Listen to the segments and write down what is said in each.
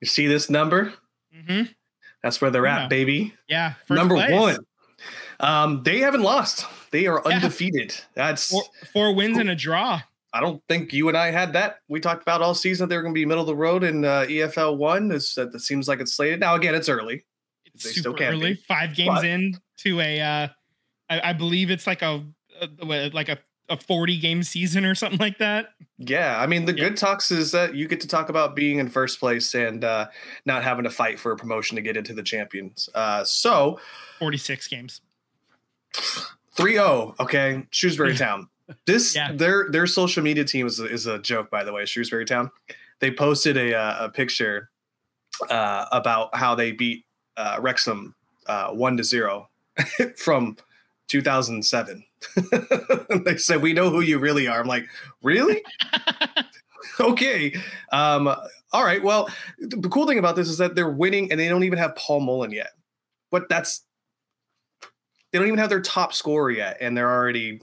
You see this number? Mm-hmm. That's where they're at, baby. Yeah. Number place. 1. They haven't lost. They are undefeated. That's 4 wins and a draw. I don't think you and I had that. We talked about all season they're going to be middle of the road in EFL 1. That seems like it's slated. Now, again, it's early. It's super early. 5 games into a, I believe it's like a 40-game season or something like that. Yeah, I mean, the good talks is that you get to talk about being in first place and not having to fight for a promotion to get into the champions. So 46 games. 3-0, okay, Shrewsbury Town. Their social media team is a joke, by the way. Shrewsbury Town, they posted a picture about how they beat Wrexham 1-0 from 2007. They said, "We know who you really are." I'm like, really? Okay. All right. Well, the cool thing about this is that they're winning and they don't even have Paul Mullen yet. But they don't even have their top scorer yet, and they're already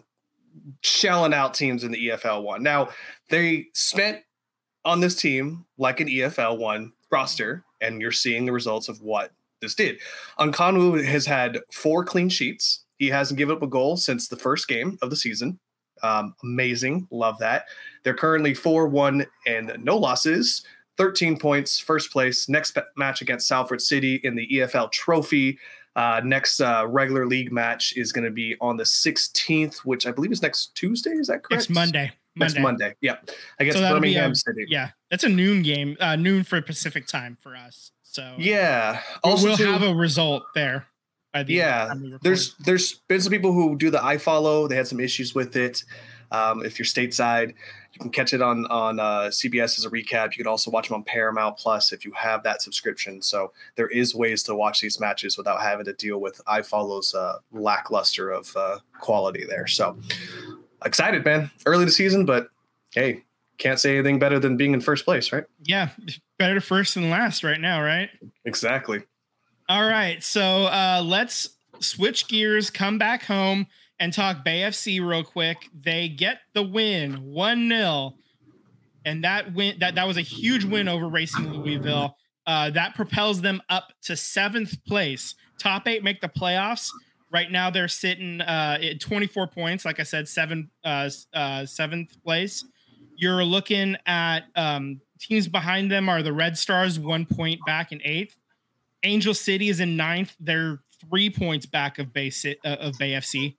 shelling out teams in the EFL 1. Now, they spent on this team like an EFL 1 roster, and you're seeing the results of what this did. Nkannou has had 4 clean sheets. He hasn't given up a goal since the first game of the season. Amazing. Love that. They're currently 4-1 and no losses, 13 points, first place. Next match against Salford City in the EFL Trophy. Next regular league match is going to be on the 16th, which I believe is next Tuesday. Is that correct? Next Monday. Next Monday. Yeah. Against Birmingham City. Yeah. That's a noon game, noon for Pacific time for us. So yeah. Also, we'll have a result there. There's been some people who do the iFollow. They had some issues with it. If you're stateside, you can catch it on CBS as a recap. You can also watch them on Paramount Plus if you have that subscription. So there is ways to watch these matches without having to deal with iFollow's lackluster of quality there. So excited, man. Early in the season, but hey, can't say anything better than being in first place, right? Yeah, better first than last right now, right? Exactly. All right, so let's switch gears, come back home, and talk Bay FC real quick. They get the win, 1-0, and that was a huge win over Racing Louisville. That propels them up to 7th place. Top 8 make the playoffs. Right now, they're sitting at 24 points. Like I said, 7th place. You're looking at teams behind them are the Red Stars, 1 point back in 8th. Angel City is in 9th. They're 3 points back of Bay FC.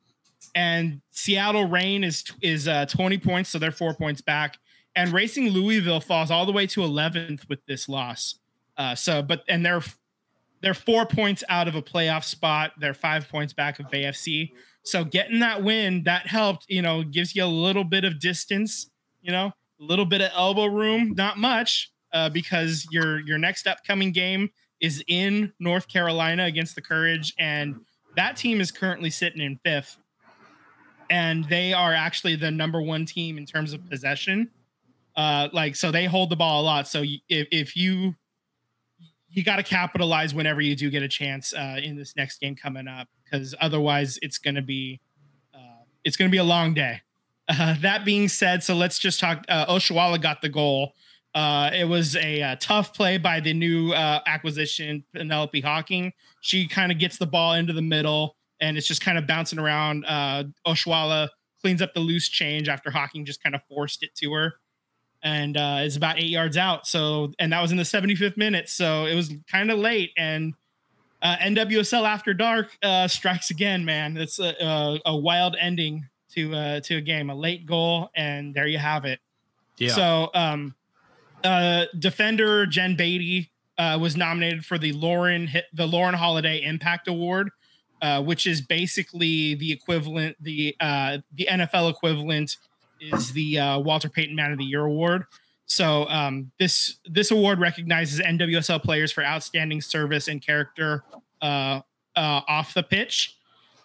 And Seattle Reign is 20 points, so they're 4 points back. And Racing Louisville falls all the way to 11th with this loss. They're 4 points out of a playoff spot. They're 5 points back of Bay FC. So getting that win, that helped, gives you a little bit of distance, a little bit of elbow room, not much, because your next upcoming game is in North Carolina against the Courage, and that team is currently sitting in 5th, and they are actually the number 1 team in terms of possession. So they hold the ball a lot. So if you got to capitalize whenever you do get a chance in this next game coming up, because otherwise it's going to be a long day. That being said, so let's just talk. Oshuala got the goal. It was a tough play by the new acquisition, Penelope Hawking. She kind of gets the ball into the middle, and it's just kind of bouncing around. Oshuala cleans up the loose change after Hawking just kind of forced it to her, and it's about 8 yards out. And that was in the 75th minute, so it was kind of late. And NWSL After Dark strikes again, man. It's a wild ending to a game, a late goal, and there you have it. Yeah. So. Defender Jen Beatty was nominated for the Lauren Holiday Impact Award, which is basically the equivalent. The NFL equivalent is the Walter Payton Man of the Year award. So this award recognizes NWSL players for outstanding service and character off the pitch.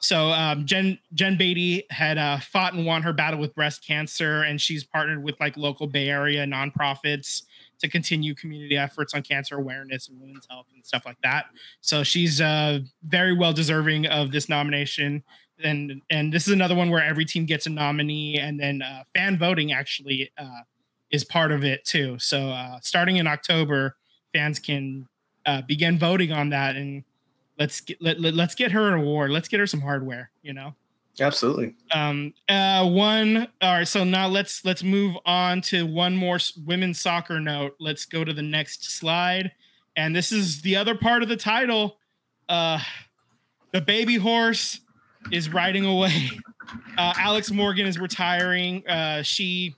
So Jen Beatty had fought and won her battle with breast cancer, and she's partnered with local Bay Area nonprofits to continue community efforts on cancer awareness and women's health and stuff like that. So she's very well deserving of this nomination. And this is another one where every team gets a nominee, and then fan voting actually is part of it too. So starting in October, fans can begin voting on that, and let's get her an award. Let's get her some hardware, you know? Absolutely. All right. So now let's move on to one more women's soccer note. Let's go to the next slide. And this is the other part of the title. The baby horse is riding away. Alex Morgan is retiring. She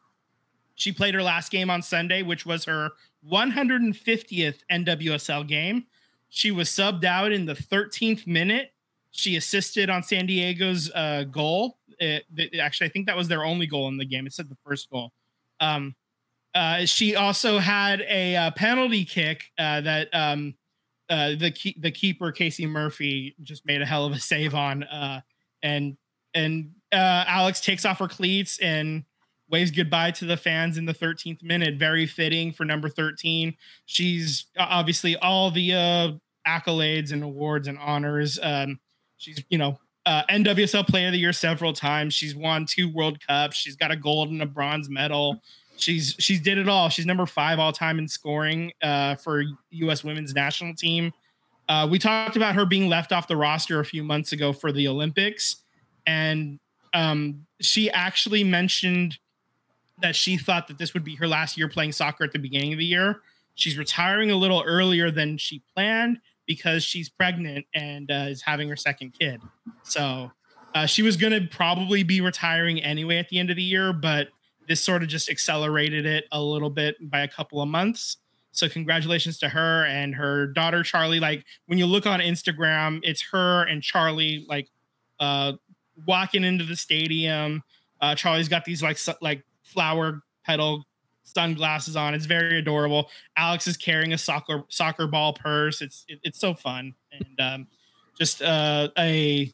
played her last game on Sunday, which was her 150th NWSL game. She was subbed out in the 13th minute. She assisted on San Diego's goal. Actually, I think that was their only goal in the game. It said the first goal. She also had a penalty kick that the keeper, Casey Murphy, just made a hell of a save on. And Alex takes off her cleats and waves goodbye to the fans in the 13th minute. Very fitting for number 13. She's obviously all the accolades and awards and honors. She's, NWSL Player of the Year several times. She's won 2 World Cups. She's got a gold and a bronze medal. She's did it all. She's number 5 all time in scoring for U.S. Women's National Team. We talked about her being left off the roster a few months ago for the Olympics, and she actually mentioned that she thought that this would be her last year playing soccer at the beginning of the year. She's retiring a little earlier than she planned because she's pregnant and is having her second kid. So she was going to probably be retiring anyway at the end of the year, but this sort of just accelerated it a little bit by a couple of months. So congratulations to her and her daughter, Charlie. Like, when you look on Instagram, it's her and Charlie, like, walking into the stadium. Charlie's got these like flower petal sunglasses on. It's very adorable. Alex is carrying a soccer ball purse. It's so fun, and just an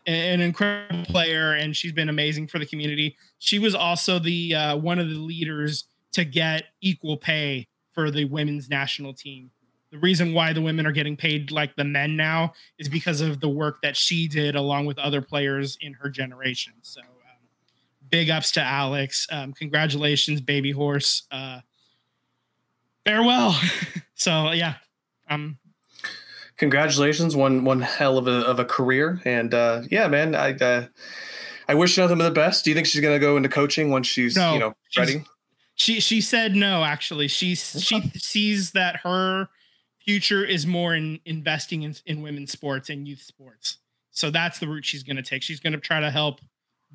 incredible player, and she's been amazing for the community. She was also the one of the leaders to get equal pay for the women's national team. The reason why the women are getting paid like the men now is because of the work that she did along with other players in her generation. So big ups to Alex. Congratulations, baby horse. Farewell. So yeah. Congratulations. One hell of a career. And yeah, man, I wish nothing but the best. Do you think she's going to go into coaching once she's ready? She said no, actually. She sees that her future is more in investing in women's sports and youth sports. So that's the route she's going to take. She's going to try to help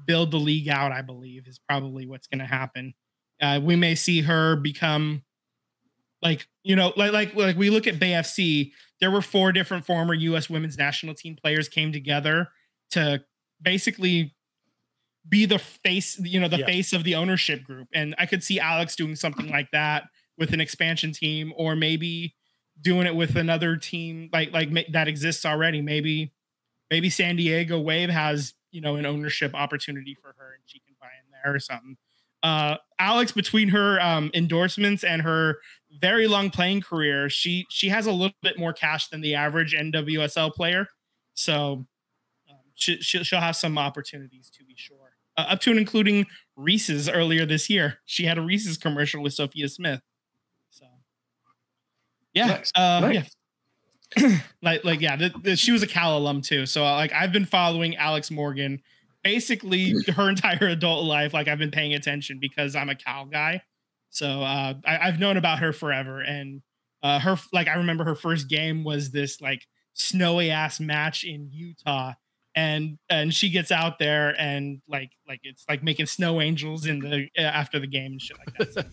build the league out, I believe, is probably what's going to happen. We may see her become like we look at BFC. There were 4 different former U.S. women's national team players came together to basically be the face, face of the ownership group. And I could see Alex doing something like that with an expansion team, or maybe doing it with another team like that exists already. Maybe San Diego Wave has, an ownership opportunity for her and she can buy in there or something. Alex, between her endorsements and her very long playing career, she has a little bit more cash than the average NWSL player. So she'll have some opportunities, to be sure. Up to and including Reese's earlier this year. She had a Reese's commercial with Sophia Smith. So yeah. Nice. Yeah. She was a Cal alum too. So I've been following Alex Morgan basically her entire adult life. Like, I've been paying attention because I'm a Cal guy. So I've known about her forever. And I remember her first game was this like snowy ass match in Utah. And she gets out there and like it's like making snow angels in the after the game and shit like that. So,